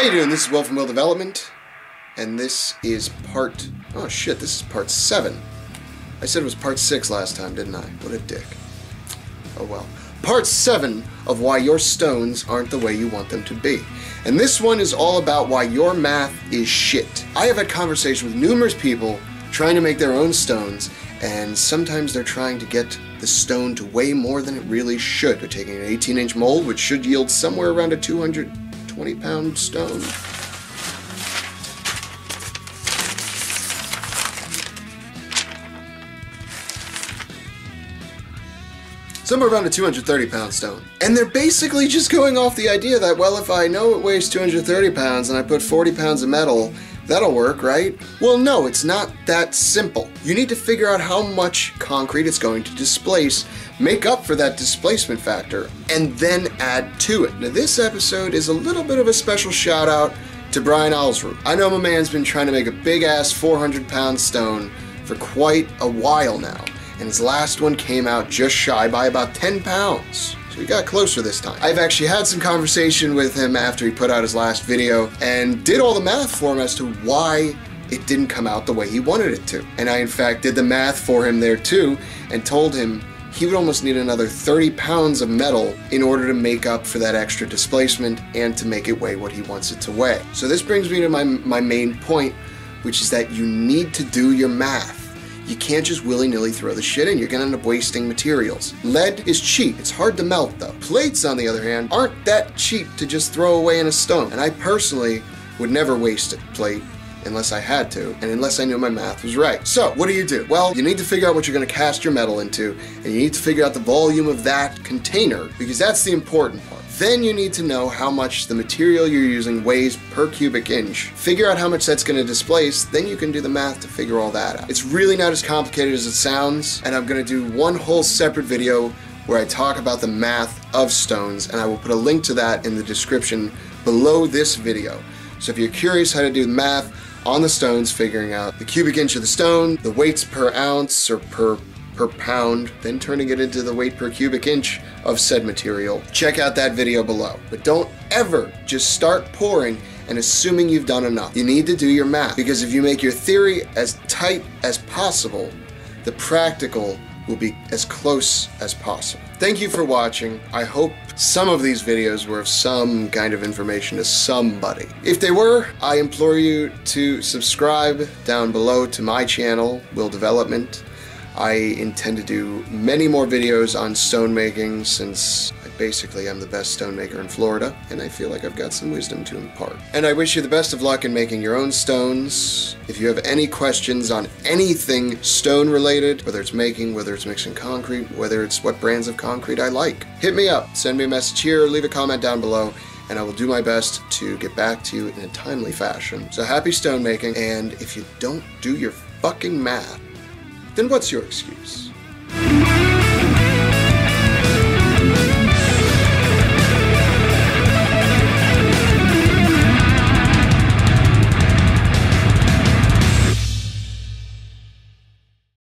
How you doing? This is Will from Will Development, and this is part... oh shit, this is part 7. I said it was part 6 last time, didn't I? What a dick. Oh well. Part 7 of why your stones aren't the way you want them to be. And this one is all about why your math is shit. I have had conversations with numerous people trying to make their own stones, and sometimes they're trying to get the stone to weigh more than it really should. They're taking an 18-inch mold, which should yield somewhere around a 220-pound stone. Somewhere around a 230-pound stone. And they're basically just going off the idea that, well, if I know it weighs 230 pounds and I put 40 pounds of metal, that'll work, right? Well, no, it's not that simple. You need to figure out how much concrete it's going to displace, make up for that displacement factor, and then add to it. Now, this episode is a little bit of a special shout out to Brian Alsrup. I know my man's been trying to make a big-ass 400-pound stone for quite a while now, and his last one came out just shy by about 10 pounds. So we got closer this time. I've actually had some conversation with him after he put out his last video and did all the math for him as to why it didn't come out the way he wanted it to. And I, in fact, did the math for him there too and told him he would almost need another 30 pounds of metal in order to make up for that extra displacement and to make it weigh what he wants it to weigh. So this brings me to my main point, which is that you need to do your math. You can't just willy-nilly throw the shit in. You're gonna end up wasting materials. Lead is cheap. It's hard to melt though. Plates, on the other hand, aren't that cheap to just throw away in a stone. And I personally would never waste a plate unless I had to, and unless I knew my math was right. So, what do? Well, you need to figure out what you're gonna cast your metal into, and you need to figure out the volume of that container, because that's the important part. Then you need to know how much the material you're using weighs per cubic inch. Figure out how much that's going to displace, then you can do the math to figure all that out. It's really not as complicated as it sounds, and I'm going to do one whole separate video where I talk about the math of stones, and I will put a link to that in the description below this video. So if you're curious how to do the math on the stones, figuring out the cubic inch of the stone, the weights per ounce or per pound, then turning it into the weight per cubic inch of said material, check out that video below. But don't ever just start pouring and assuming you've done enough. You need to do your math, because if you make your theory as tight as possible, the practical will be as close as possible. Thank you for watching. I hope some of these videos were of some kind of information to somebody. If they were, I implore you to subscribe down below to my channel, Will Development. I intend to do many more videos on stone making, since I basically am the best stone maker in Florida, and I feel like I've got some wisdom to impart. And I wish you the best of luck in making your own stones. If you have any questions on anything stone related, whether it's making, whether it's mixing concrete, whether it's what brands of concrete I like, hit me up, send me a message here, leave a comment down below, and I will do my best to get back to you in a timely fashion. So happy stone making, and if you don't do your fucking math, then what's your excuse?